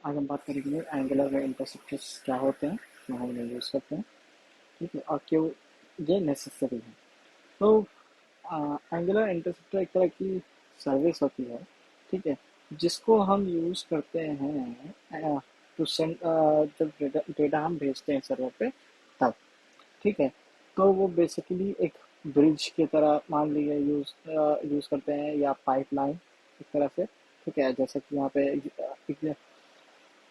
आज हम बात करेंगे एंगुलर में इंटरसेप्टर्स क्या होते हैं, क्यों हम इन्हें यूज़ करते हैं, ठीक है, और क्यों ये नेसेसरी है। तो एंगुलर इंटरसेप्टर एक तरह की सर्विस होती है, ठीक है, जिसको हम यूज़ करते हैं टू सेंड, जब डेटा हम भेजते हैं सर्वर पे तब, ठीक है। तो वो बेसिकली एक ब्रिज की तरह मान लीजिए यूज़ करते हैं, या पाइपलाइन एक तरह से, ठीक है। जैसे कि यहाँ पे एक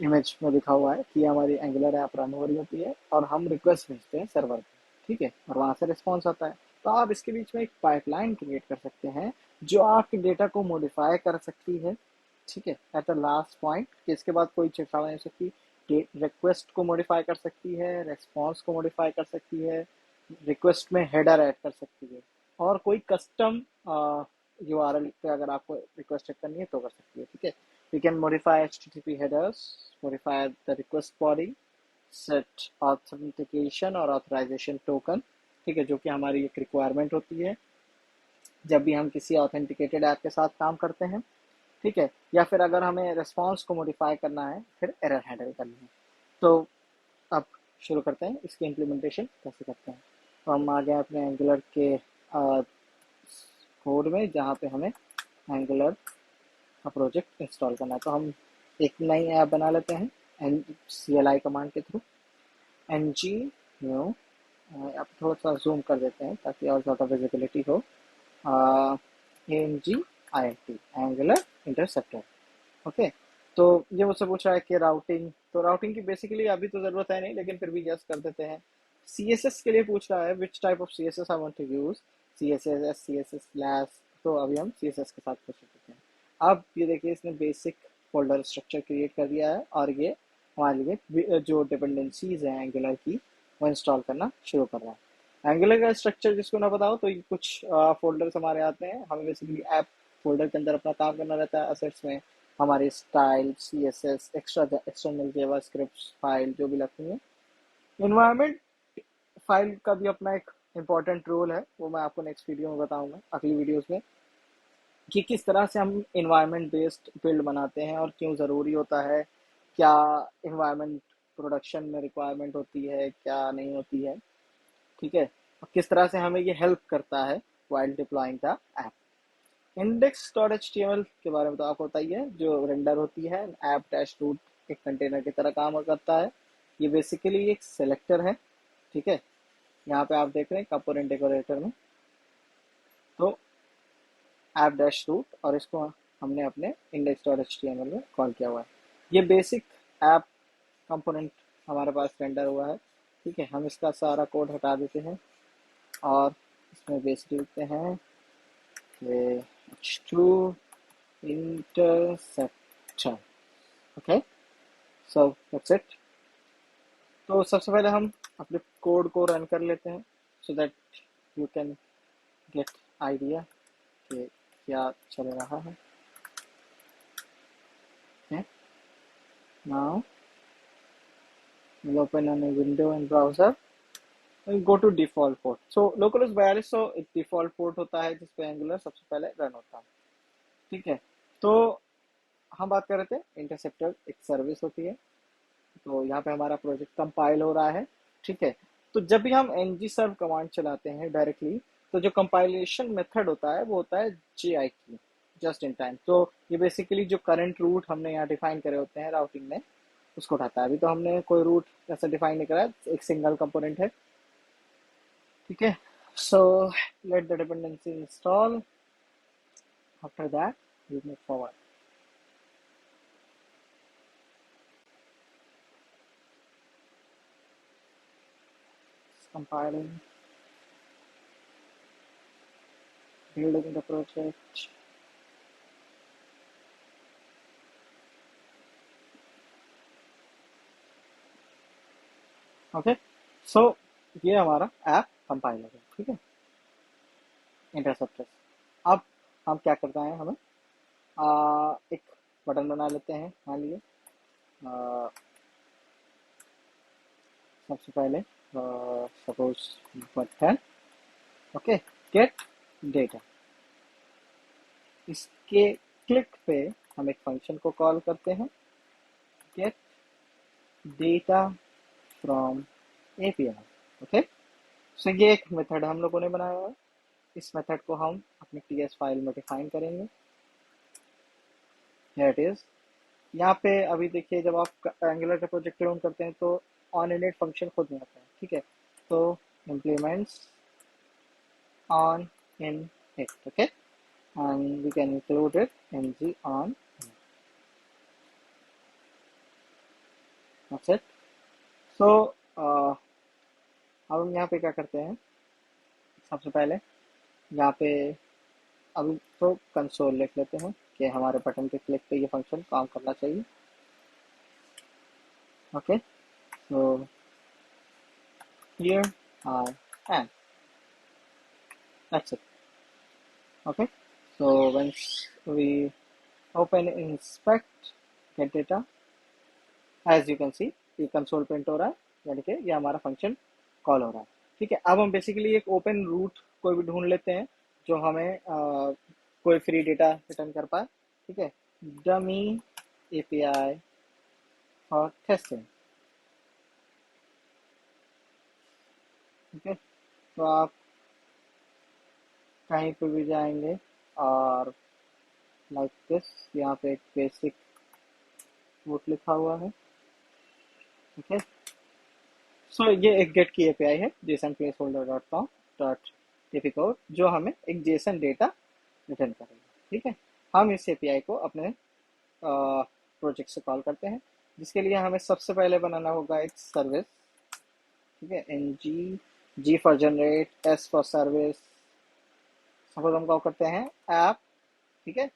इमेज में दिखा हुआ है कि हमारी एंगुलर ऐप रन हो रही होती है और हम रिक्वेस्ट भेजते हैं सर्वर पे, ठीक है, और वहाँ से रिस्पॉन्स आता है। तो आप इसके बीच में एक पाइपलाइन क्रिएट कर सकते हैं जो आपके डेटा को मॉडिफाई कर सकती है, ठीक है, एट द लास्ट पॉइंट, कि इसके बाद कोई छेड़छाड़ नहीं हो सकती। रिक्वेस्ट को मॉडिफाई कर सकती है, रेस्पॉन्स को मॉडिफाई कर सकती है, रिक्वेस्ट में हेडर ऐड कर सकती है, और कोई कस्टम यूआरएल पे अगर आपको रिक्वेस्ट करनी है तो कर सकती है, ठीक है। We can modify HTTP headers, modify the request body, set authentication और authorization token, ठीक है, जो कि हमारी एक रिक्वायरमेंट होती है जब भी हम किसी ऑथेंटिकेटेड ऐप के साथ काम करते हैं, ठीक है। या फिर अगर हमें रिस्पॉन्स को मॉडिफाई करना है, फिर एरर हैंडल करनी है। तो अब शुरू करते हैं इसकी इम्प्लीमेंटेशन कैसे करते हैं। तो हम आ गए अपने एंगुलर के कोड में, जहाँ पे हमें एंगुलर का प्रोजेक्ट इंस्टॉल करना है। तो हम एक नई ऐप बना लेते हैं एन CLI कमांड के थ्रू। एन जी न्यू, आप थोड़ा सा जूम कर देते हैं ताकि और ज़्यादा विजिबिलिटी हो। ANGINT, angular interceptor, okay. तो ये मुझसे पूछ रहा है कि राउटिंग, तो राउटिंग की बेसिकली अभी तो ज़रूरत है नहीं, लेकिन फिर भी जस्ट कर देते हैं। CSS के लिए पूछ रहा है which type of CSS I want to use, CSS, CSS slash. तो अभी हम CSS के साथ कोशिश करते हैं। अब ये देखिए, इसने बेसिक फोल्डर स्ट्रक्चर क्रिएट कर दिया है और ये हमारे लिए जो डिपेंडेंसीज हैं एंगुलर की, वो इंस्टॉल करना शुरू कर रहा है। एंगुलर का स्ट्रक्चर जिसको ना बताओ, तो ये कुछ फोल्डर्स हमारे आते हैं, हमें बेसिकली ऐप फोल्डर के अंदर अपना काम करना रहता है। असेट्स में हमारे style, CSS, external JavaScript file जो भी लगती है। इन्वायरमेंट फाइल का भी अपना एक इम्पॉर्टेंट रोल है, वो मैं आपको नेक्स्ट वीडियो में बताऊंगा, अगली वीडियोस में, कि किस तरह से हम इन्वायरमेंट बेस्ड बिल्ड बनाते हैं और क्यों ज़रूरी होता है, क्या इन्वायरमेंट प्रोडक्शन में रिक्वायरमेंट होती है, क्या नहीं होती है, ठीक है, और किस तरह से हमें ये हेल्प करता है while deploying the app. Index dot H T M L के बारे में तो आपको पता ही है, जो रेंडर होती है ऐप डैश रूट, एक कंटेनर की तरह काम करता है। ये बेसिकली एक सेलेक्टर है, ठीक है। यहाँ पे आप देख रहे हैं कंपोनेंट डेकोरेटर में, तो ऐप डैश रूट, और इसको हमने अपने index dot H T M L में कॉल किया हुआ है। ये बेसिक ऐप कंपोनेंट हमारे पास रेंडर हुआ है, ठीक है। हम इसका सारा कोड हटा देते हैं और इसमें बेसिकली लिखते हैं कि H2 interceptor, okay, so that's it. तो सबसे पहले हम अपने कोड को रन कर लेते हैं, so that you can get idea कि क्या चल रहा है। Now we'll open a new window in browser and go to default port. So localhost 4200 एक डिफॉल्ट पोर्ट होता है जिस पे एंगुलर सबसे पहले रन होता है, ठीक है। तो हम बात कर रहे थे इंटरसेप्टर एक सर्विस होती है। तो यहाँ पे हमारा प्रोजेक्ट कंपाइल हो रहा है, ठीक है। तो जब भी हम ngserve कमांड चलाते हैं डायरेक्टली, तो जो कंपाइलेशन मेथड होता है वो होता है JIT, जस्ट इन टाइम। तो ये बेसिकली जो करंट रूट हमने यहाँ डिफाइन करे होते हैं राउटिंग में, उसको उठाता है। अभी तो हमने कोई रूट ऐसा डिफाइन नहीं करा है, एक सिंगल कंपोनेंट है, ठीक है। So let the dependency install, after that we move forward. Compiling, building the project, okay. सो ये हमारा ऐप कंपाइलर है, ठीक है, इंटरसेप्टर। अब हम क्या करना है, हमें एक बटन बना लेते हैं, मान लीजिए सबसे पहले suppose button, okay, get data. इसके क्लिक पे हम एक फंक्शन को कॉल करते हैं, get data from API. Okay, सो ये एक मेथड हम लोगों ने बनाया है। इस मेथड को हम अपनी टीएस फाइल में डिफाइन करेंगे। Here it is. यहाँ पे अभी देखिए, जब आप एंगुलर का प्रोजेक्ट रन करते हैं तो ऑन इनिट फंक्शन खुद में आता है, ठीक है। तो implements on in it, okay, and we can include it in G on, that's it. So अब हम यहाँ पे क्या करते हैं, सबसे पहले यहाँ पे अभी तो कंसोल लिख लेते हैं कि हमारे बटन के क्लिक पे ये फंक्शन काम करना चाहिए। Okay, so here I am, that's it. Okay, so once we open inspect get data, as you can see ये कंसोल प्रिंट हो रहा है, यानी कि ये हमारा फंक्शन कॉल हो रहा है। ठीक है, अब हम बेसिकली एक ओपन रूट कोई भी ढूंढ लेते हैं जो हमें कोई फ्री डेटा रिटर्न कर पाए। ठीक है, डमी एपीआई फॉर टेस्टिंग। ठीक है, तो आप कहीं पे भी जाएंगे और लाइक दिस, यहाँ पे एक बेसिक रूट लिखा हुआ है। ठीक है, सो ये एक गेट की एपीआई है, Jason place holder dot com dot TP code, जो हमें एक जेसन डेटा रिटर्न करेगा। ठीक है, हम इस एपीआई को अपने प्रोजेक्ट से कॉल करते हैं, जिसके लिए हमें सबसे पहले बनाना होगा एक सर्विस। ठीक है, N G, G for generate, S for service. Suppose हम कॉल करते हैं ऐप। ठीक है,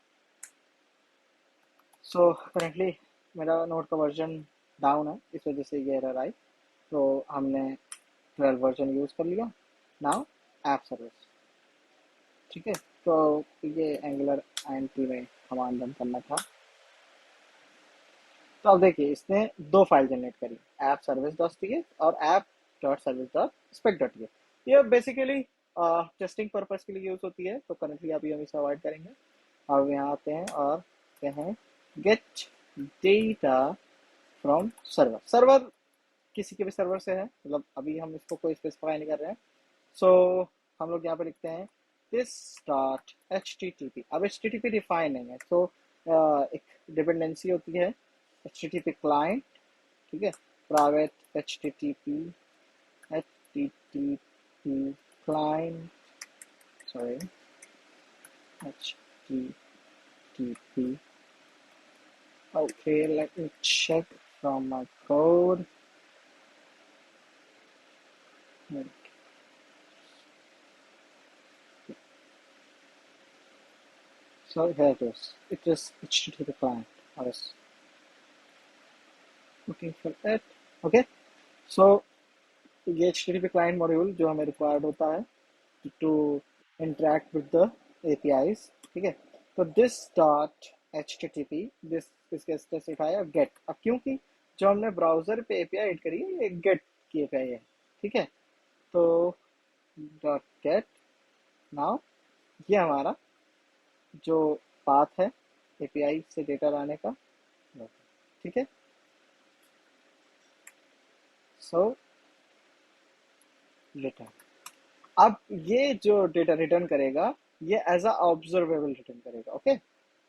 सो करेंटली मेरा नोट का वर्जन डाउन है, इस वजह से ये एरर आई। तो हमने 12 वर्जन यूज़ कर लिया। Now app service. ठीक है, तो ये एंगुलर आईएनटी में कमांड रन करना था। तो अब देखिए, इसने दो फाइल जनरेट करी, ऐप सर्विस डॉट टी और app dot service dot spec dot T. ये बेसिकली टेस्टिंग पर्पस के लिए यूज होती है, तो करंटली अभी हम इसे अवॉइड करेंगे। अब यहाँ आते हैं और कहते हैं get data from server. Server किसी के भी सर्वर से है, मतलब अभी हम इसको कोई स्पेसिफाई नहीं कर रहे हैं। सो हम लोग यहाँ पे लिखते हैं this dot H T T P. अब H T T P define नहीं है, तो एक डिपेंडेंसी होती है H T T P client. ठीक है, private H T T P, H T T P client, sorry, H T T P. Okay, let me check from my code. So here it is. It is HTTP client. I was looking for it. Okay. So ये HTTP client module जो हमें required होता है to interact with the APIs. ठीक है, तो this dot HTTP this इसके specifier get। अब क्योंकि जो हमने ब्राउजर पे API ऐड करी है ये get की API है। ठीक है, तो dot get now ये हमारा जो पाथ है एपीआई से डेटा लाने का। ठीक है, सो रिटर्न। अब ये जो डेटा रिटर्न करेगा ये एज अ ऑब्जर्वेबल रिटर्न करेगा। ओके,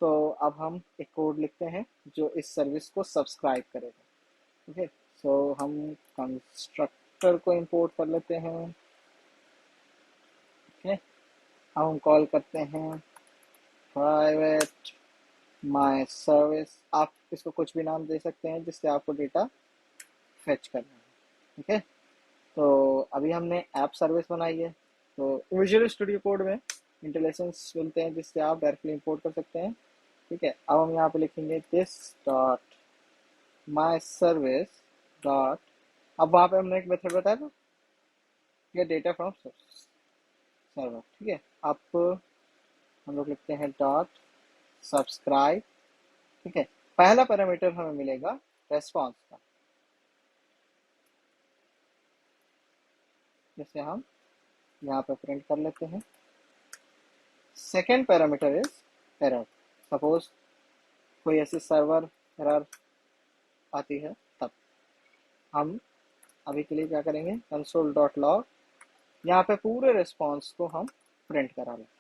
तो अब हम एक कोड लिखते हैं जो इस सर्विस को सब्सक्राइब करेगा। ओके, सो हम कंस्ट्रक्टर को इंपोर्ट कर लेते हैं। ओके, हम कॉल करते हैं प्राइवेट माय सर्विस। आप इसको कुछ भी नाम दे सकते हैं जिससे आपको डेटा फेच करना है। ठीक है, तो अभी हमने ऐप सर्विस बनाई है, तो विजुअल स्टूडियो कोड में इंटरलेशंस मिलते हैं जिससे आप डायरेक्टली इंपोर्ट कर सकते हैं। ठीक है, अब हम यहाँ पे लिखेंगे this dot my service dot, अब वहाँ पे हमने एक मेथड बताया था ये डेटा फ्रॉम सर्वर। ठीक है, अब हम लोग लिखते हैं डॉट सब्सक्राइब। ठीक है, पहला पैरामीटर हमें मिलेगा रेस्पॉन्स का, जिसे हम यहाँ पे प्रिंट कर लेते हैं। Second parameter is error. Suppose कोई ऐसी सर्वर एरर आती है तब हम अभी के लिए क्या करेंगे, कंसोल डॉट लॉग, यहाँ पे पूरे रिस्पॉन्स को हम प्रिंट करा लेते हैं।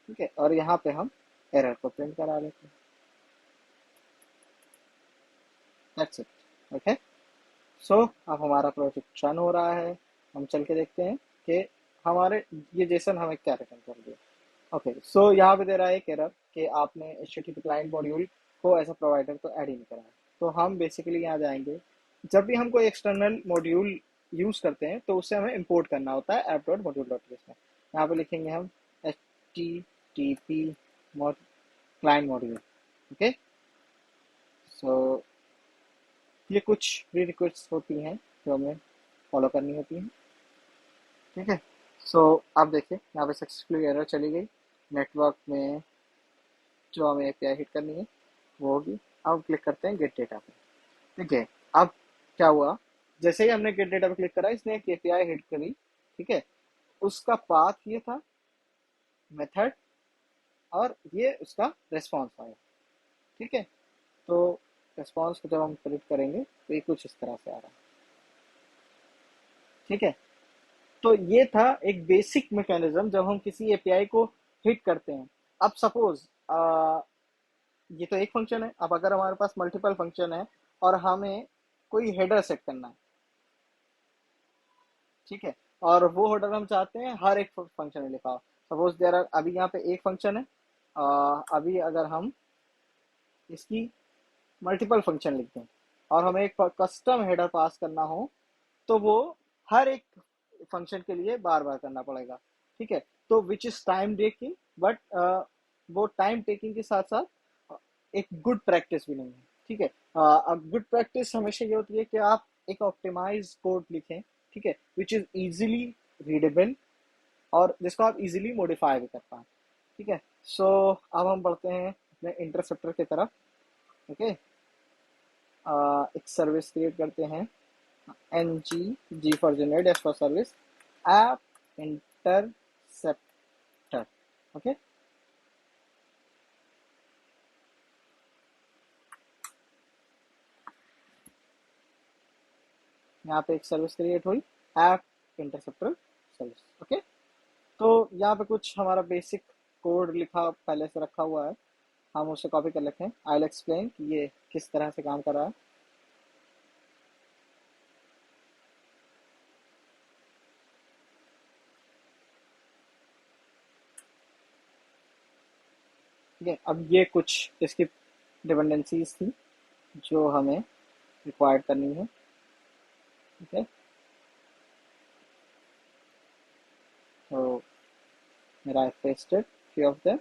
ठीक है, और यहाँ पे हम एरर को प्रिंट करा लेते हैं। That's it. ओके, सो अब हमारा प्रोजेक्ट रन हो रहा है। हम चल के देखते हैं कि हमारे ये जेसन हमें क्या रिटर्न कर दिया। ओके, सो यहाँ पे दे रहा है एक एरर कि आपने HTTP क्लाइंट मॉड्यूल को एज अ प्रोवाइडर तो ऐड ही नहीं करा है। तो हम बेसिकली यहाँ जाएंगे, जब भी हम कोई एक्सटर्नल मॉड्यूल यूज करते हैं तो उससे हमें इंपोर्ट करना होता है ऐप डॉट मॉड्यूल डॉट में। यहाँ पे लिखेंगे हम HTTP क्लाइंट मॉड्यूल। ओके, सो ये कुछ प्री रिक्वेस्ट होती हैं जो हमें फॉलो करनी होती हैं। ठीक है, सो आप देखिए यहाँ पे सक्सेसफुली एरर चली गई। नेटवर्क में जो हमें API हिट करनी है वो होगी। अब क्लिक करते हैं गेट डेटा पे। ठीक है, अब क्या हुआ, जैसे ही हमने गेट डेटा पे क्लिक करा इसने एक API हिट करी। ठीक है, उसका पाथ ये था, मेथड, और ये उसका रेस्पॉन्स आया। ठीक है, तो रेस्पॉन्स को जब हम प्रिंट करेंगे तो ये कुछ इस तरह से आ रहा है। ठीक है, तो ये था एक बेसिक मैकेनिज्म जब हम किसी एपीआई को हिट करते हैं। अब सपोज ये तो एक फंक्शन है, अब अगर हमारे पास मल्टीपल फंक्शन है और हमें कोई हेडर सेट करना है, ठीक है, और वो हेडर हम चाहते हैं हर एक फंक्शन में लिखा हो। सपोज देर आर, अभी यहाँ पे एक फंक्शन है, अभी अगर हम इसकी मल्टीपल फंक्शन लिख दें और हमें एक कस्टम हेडर पास करना हो तो वो हर एक फंक्शन के लिए बार बार करना पड़ेगा। ठीक है, तो which is time taking, but वो टाइम टेकिंग के साथ साथ एक गुड प्रैक्टिस भी नहीं है। ठीक है, गुड प्रैक्टिस हमेशा ये होती है कि आप एक ऑप्टिमाइज कोड लिखें, ठीक है, विच इज इजीली रीडेबल और जिसको आप इजीली मॉडिफाई भी कर पाए। ठीक है, सो अब हम बढ़ते हैं अपने इंटरसेप्टर की तरफ। ओके, एक सर्विस क्रिएट करते हैं, G for generate, S for service, app interceptor। Okay, यहाँ पे एक सर्विस क्रिएट हुई, ऐप इंटरसेप्टर सर्विस। ओके, तो यहाँ पे कुछ हमारा बेसिक कोड लिखा पहले से रखा हुआ है, हम उसे कॉपी कर लेते हैं। आई विल एक्सप्लेन कि ये किस तरह से काम कर रहा है। ठीक है, अब ये कुछ इसकी डिपेंडेंसीज थी जो हमें रिक्वायर्ड करनी है। ठीक है, तो मेरा आई पेस्टेड फ्यू ऑफ देम।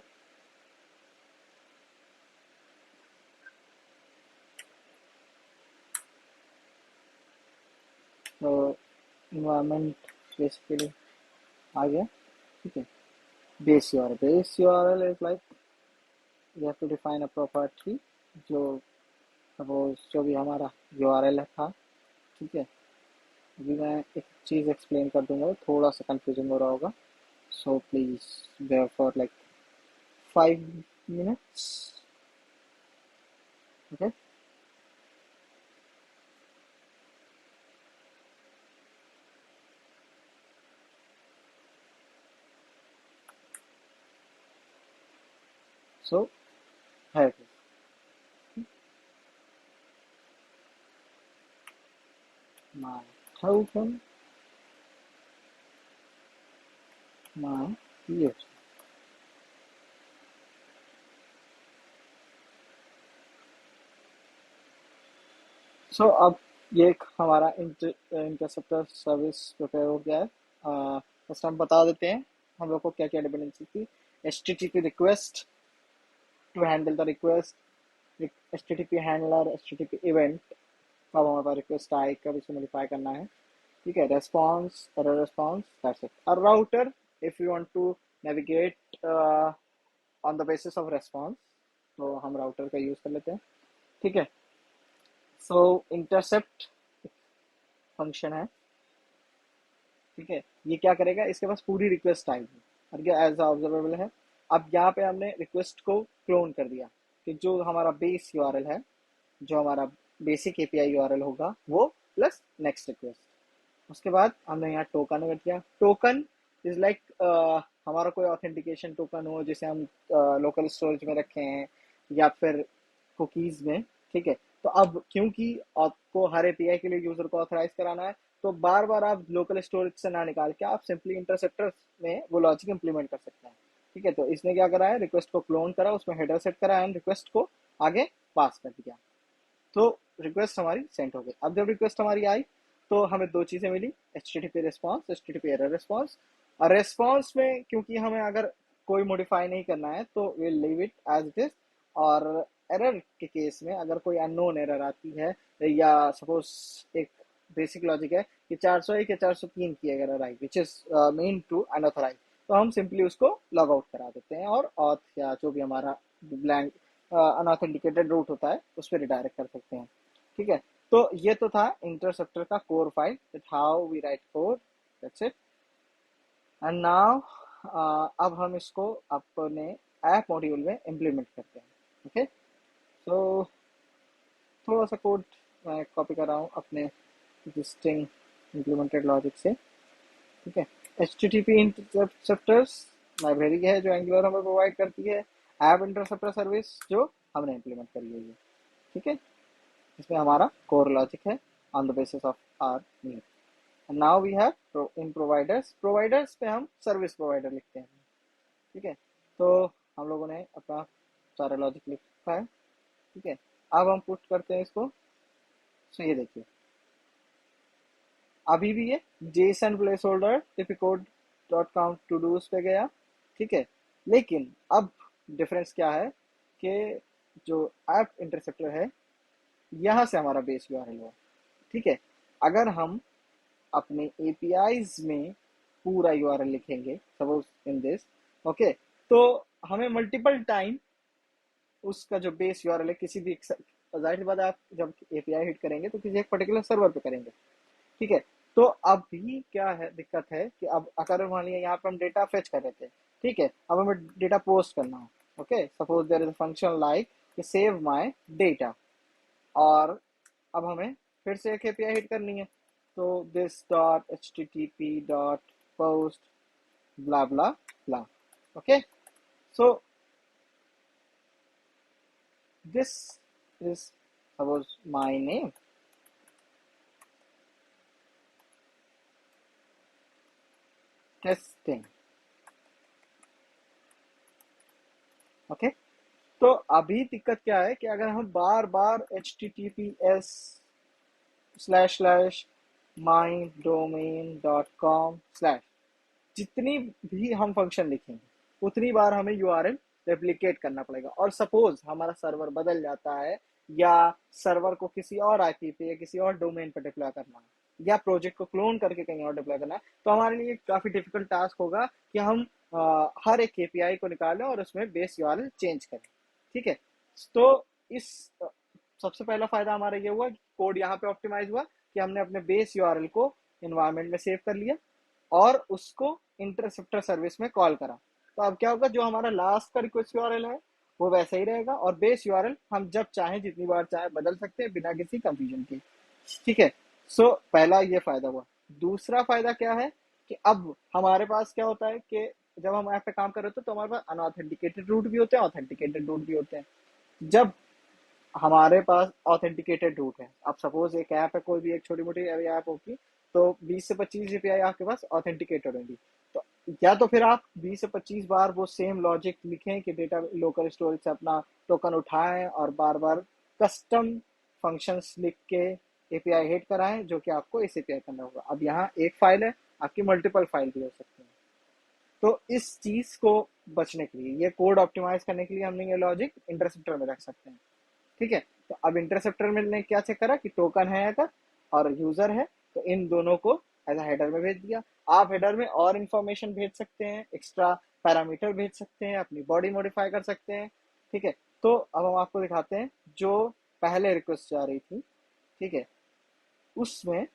तो इन्वायरमेंट बेसिकली आ गया। ठीक है, base URL is like you have to define a property जो सपोज जो भी हमारा URL था। ठीक है, अभी मैं एक चीज़ एक्सप्लेन कर दूंगा, थोड़ा सा कंफ्यूजिंग हो रहा होगा, so please bear for like 5 minutes। Okay, so है my token, my user। सो अब ये एक हमारा इंटरसेप्टर सर्विस प्रिपेयर हो गया है। बस हम बता देते हैं हम लोग को क्या क्या डिपेंडेंसी थी। HTTP request to handle the request, HTTP handler, HTTP event, कब हमारे पास रिक्वेस्ट आए, कब इसे मॉडिफाई करना है। ठीक है, response, error response, that's it. और router, if you want to navigate on the basis of response तो हम राउटर का यूज कर लेते हैं। ठीक है, सो इंटरसेप्ट फंक्शन है। ठीक है, ये क्या करेगा, इसके पास पूरी रिक्वेस्ट आएगी और ये एज ऑब्जर्वेबल है। अब यहाँ पे हमने रिक्वेस्ट को क्लोन कर दिया कि जो हमारा बेस URL है, जो हमारा बेसिक एपीआई यूआरएल होगा वो प्लस नेक्स्ट रिक्वेस्ट। उसके बाद हमने यहाँ टोकन ऐड किया। टोकन इज लाइक हमारा कोई ऑथेंटिकेशन टोकन हो जिसे हम लोकल स्टोरेज में रखे हैं या फिर कुकीज में, ठीक है। तो अब क्योंकि आपको हर एपीआई के लिए यूजर को ऑथराइज कराना है, तो बार बार आप लोकल स्टोरेज से ना निकाल के आप सिंपली इंटरसेप्टर में वो लॉजिक इंप्लीमेंट कर सकते हैं, ठीक है। तो इसने क्या करा है, रिक्वेस्ट को क्लोन करा, उसमें हेडर सेट करा एंड रिक्वेस्ट को आगे पास कर दिया। तो रिक्वेस्ट हमारी सेंड हो गई। अब जब रिक्वेस्ट हमारी आई तो हमें दो चीजें मिली, HTTP response, HTTP error response. और रिस्पॉन्स में क्योंकि हमें अगर कोई मॉडिफाई नहीं करना है तो will leave it as it is. और एरर के केस में अगर कोई अननोन एरर आती है या सपोज एक बेसिक लॉजिक है कि 401 या 403 की अगर एरर आई which is mean to unauthorise, तो हम सिंपली उसको लॉग आउट करा देते हैं और ऑथ या जो भी हमारा ब्लैंक अनऑथेंटिकेटेड रूट होता है उस पर रिडायरेक्ट कर सकते हैं, ठीक है। तो ये तो था इंटरसेप्टर का core file, that how we write code, that's it. And now अब हम इसको अपने ऐप मॉड्यूल में इम्प्लीमेंट करते हैं, ओके। सो थोड़ा सा कोड मैं कॉपी कर रहा हूँ अपने एग्जिस्टिंग इम्प्लीमेंटेड लॉजिक से, ठीक है। HTTP इंटरसेप्टर्स लाइब्रेरी है जो एंगुलर हमें प्रोवाइड करती है, ऐप इंटरसेप्टर सर्विस जो हमने इम्प्लीमेंट करी हुई है, ठीक है। इसमें हमारा कोर लॉजिक है on the basis of our need. And now we have in providers, providers पे हम सर्विस प्रोवाइडर लिखते हैं, ठीक है। तो हम लोगों ने अपना सारा लॉजिक लिखा है, ठीक है। अब हम पुट करते हैं इसको। सो ये देखिए अभी भी ये JSON placeholder typicode dot count todos पे गया, ठीक है। लेकिन अब डिफरेंस क्या है कि जो ऐप इंटरसेप्टर है यहाँ से हमारा बेस यूआरएल हुआ, ठीक है। अगर हम अपने एपीआईज में पूरा यूआरएल लिखेंगे सपोज इन दिस, ओके, तो हमें मल्टीपल टाइम उसका जो बेस यूआरएल है किसी भी जाहिर सी बात है, आप जब एपीआई हिट करेंगे तो किसी एक पर्टिकुलर सर्वर पे करेंगे, ठीक है। तो अभी क्या है, दिक्कत है कि अब अगर मान लिया यहाँ पे हम डेटा फेच कर रहे थे, ठीक है, अब हमें डेटा पोस्ट करना हो, okay, suppose there is a function like save my data, और अब हमें फिर से एक एपीआई हिट करनी है, तो this dot http dot post blah blah blah, okay. So this is suppose my name, testing, okay. तो अभी दिक्कत क्या है कि अगर हम बार बार https स्लैश स्लैश माई डोमेन डॉट कॉम स्लैश जितनी भी हम फंक्शन लिखेंगे उतनी बार हमें यूआरएल रेप्लिकेट करना पड़ेगा। और सपोज हमारा सर्वर बदल जाता है या सर्वर को किसी और आईपी पे या किसी और डोमेन पर डिप्लॉय करना है या प्रोजेक्ट को क्लोन करके कहीं और डिप्लॉय करना है, तो हमारे लिए काफी डिफिकल्ट टास्क होगा कि हम हर एक एपीआई को निकालें और उसमें बेस यूआरएल चेंज करें, ठीक है। तो इस सबसे पहला फायदा हमारा ये हुआ कि कोड यहाँ पे ऑप्टिमाइज हुआ कि हमने अपने बेस यूआरएल को इन्वायरमेंट में सेव कर लिया और उसको इंटरसेप्टर सर्विस में कॉल करा। तो अब क्या होगा, जो हमारा लास्ट का रिक्वेस्ट यूआरएल है वो वैसा ही रहेगा और बेस यूआरएल हम जब चाहें जितनी बार चाहे बदल सकते हैं बिना किसी कंफ्यूजन के, ठीक है। सो पहला ये फायदा हुआ। दूसरा फायदा क्या है कि अब हमारे पास क्या होता है कि जब हम ऐप पे काम कर रहे होते हैं तो हमारे पास अनऑथेंटिकेटेड रूट भी होते हैं, ऑथेंटिकेटेड रूट भी होते हैं। जब हमारे पास ऑथेंटिकेटेड रूट है, अब सपोज एक ऐप है, कोई भी एक छोटी मोटी ऐप होगी, तो 20 से 25 एपीआई आपके पास ऑथेंटिकेटेड होंगी। तो या तो फिर आप 20 से 25 बार वो सेम लॉजिक लिखें कि डेटा लोकल स्टोरेज से अपना टोकन उठाएं और बार बार कस्टम फंक्शंस लिख के एपीआई हिट कराएं जो कि आपको इस एपीआई करना होगा। अब यहाँ एक फाइल है, आपकी मल्टीपल फाइल भी हो सकती है। तो इस चीज को बचने के लिए, ये कोड ऑप्टिमाइज करने के लिए हमने ये लॉजिक इंटरसेप्टर में रख सकते हैं, ठीक है। तो अब इंटरसेप्टर में ने क्या चेक करा कि टोकन है अगर और यूजर है, तो इन दोनों को एज हेडर में भेज दिया। आप हेडर में और इंफॉर्मेशन भेज सकते हैं, एक्स्ट्रा पैरामीटर भेज सकते हैं, अपनी बॉडी मॉडिफाई कर सकते हैं, ठीक है। तो अब हम आपको दिखाते हैं जो पहले रिक्वेस्ट जा रही थी, ठीक है, उसमें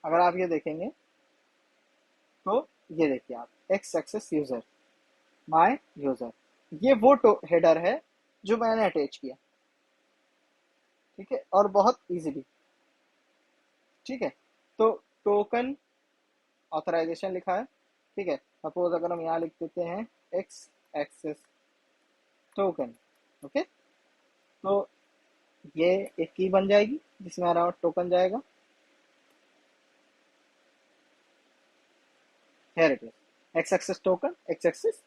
अगर आप ये देखेंगे तो ये देखिए आप x access user my user, ये वो हेडर है जो मैंने अटैच किया, ठीक है, और बहुत इजीली। ठीक है, तो टोकन ऑथराइजेशन लिखा है। ठीक है, सपोज अगर हम यहाँ लिख देते हैं एक्स एक्सेस टोकन। ओके, तो ये एक की बन जाएगी जिसमें हमारा टोकन जाएगा। Here it is X access token, X access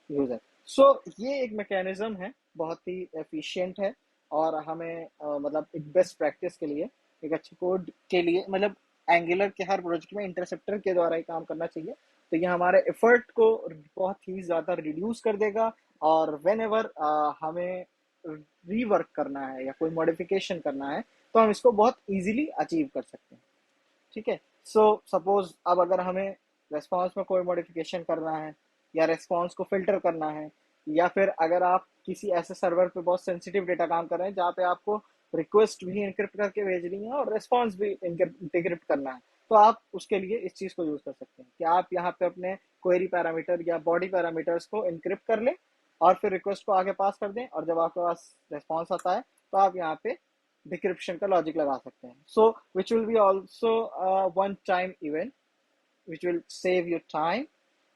user. So ये एक मैकेनिज्म है, बहुत ही एफिशिएंट है, और हमें मतलब एक बेस्ट प्रैक्टिस के लिए, एक अच्छे कोड के लिए, मतलब एंगुलर के हर प्रोजेक्ट में इंटरसेप्टर के द्वारा ही काम करना चाहिए। तो ये हमारे एफर्ट को बहुत ही ज़्यादा रिड्यूस कर देगा, और वेन एवर हमें रीवर्क करना है या कोई मॉडिफिकेशन करना है तो हम इसको बहुत इजीली अचीव कर सकते हैं। ठीक है, सो सपोज अब अगर हमें रेस्पॉन्स में कोई मॉडिफिकेशन करना है, या रेस्पॉन्स को फिल्टर करना है, या फिर अगर आप किसी ऐसे सर्वर पे बहुत सेंसिटिव डेटा काम कर रहे हैं जहाँ पे आपको रिक्वेस्ट भी इनक्रिप्ट करके भेजनी है और रेस्पॉन्स भी डिक्रिप्ट करना है, तो आप उसके लिए इस चीज़ को यूज़ कर सकते हैं कि आप यहाँ पे अपने क्वेरी पैरामीटर या बॉडी पैरामीटर्स को इनक्रिप्ट कर लें, और फिर रिक्वेस्ट को आगे पास कर दें, और जब आपके पास रेस्पॉन्स आता है तो आप यहाँ पे डिक्रिप्शन का लॉजिक लगा सकते हैं। So which will be also one time event which will save your time,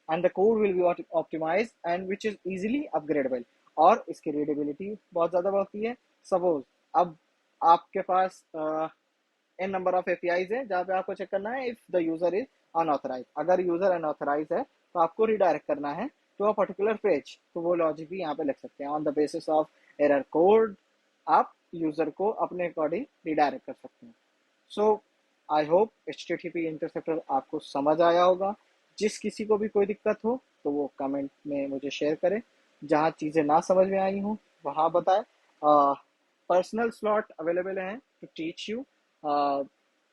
and the code will be optimized and which is easily upgradable, और इसकी रीडेबिलिटी बहुत ज़्यादा बढ़ती है। सपोज अब आपके पास एन नंबर ऑफ एपीआईज है जहाँ पे आपको चेक करना है if the user is unauthorise. अगर यूजर अनऑथराइज है तो आपको रिडायरेक्ट करना है टू अ पर्टिकुलर पेज, तो वो लॉजिक भी यहाँ पे लिख सकते हैं। On the basis of error code आप यूजर को अपने अकॉर्डिंग रिडायरेक्ट कर सकते हैं। सो आई होप HTTP इंटरसेप्टर आपको समझ आया होगा। जिस किसी को भी कोई दिक्कत हो तो वो कमेंट में मुझे शेयर करें, जहाँ चीज़ें ना समझ में आई हों वहाँ बताएं। पर्सनल स्लॉट अवेलेबल हैं to teach you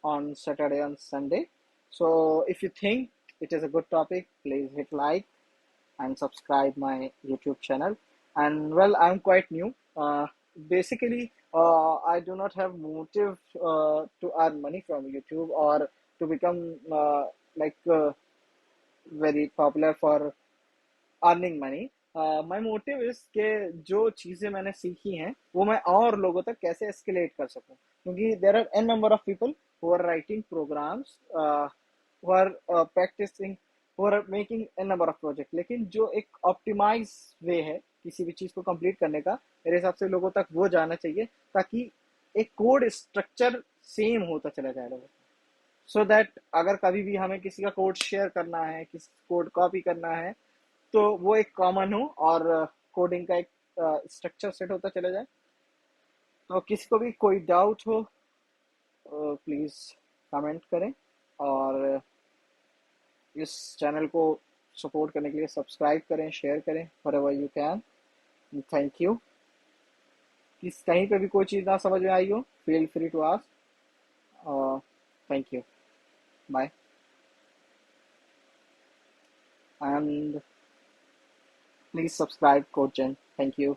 on Saturday and Sunday. So if you think it is a good topic, please hit like and subscribe my YouTube channel. And well, I'm quite new. Basically, I do not have motive to earn money from YouTube or to become like very popular for earning money. My motive is के जो चीज़ें मैंने सीखी हैं वो मैं और लोगों तक कैसे एस्केलेट कर सकूं, क्योंकि there are an number of people who are writing programs, who are practising, who are making an number of project, लेकिन जो एक ऑप्टिमाइज वे है किसी भी चीज़ को कंप्लीट करने का, मेरे हिसाब से लोगों तक वो जाना चाहिए, ताकि एक कोड स्ट्रक्चर सेम होता चला जाए लोगों, सो दैट अगर कभी भी हमें किसी का कोड शेयर करना है, किसी कोड कॉपी करना है, तो वो एक कॉमन हो और कोडिंग का एक स्ट्रक्चर सेट होता चला जाए। तो किसी को भी कोई डाउट हो प्लीज़ कमेंट करें, और इस चैनल को सपोर्ट करने के लिए सब्सक्राइब करें, शेयर करें wherever you can. Thank you. किस कहीं पे भी कोई चीज़ ना समझ में आई हो, feel free to ask. Thank you, bye, and please subscribe CodeGen। Thank you.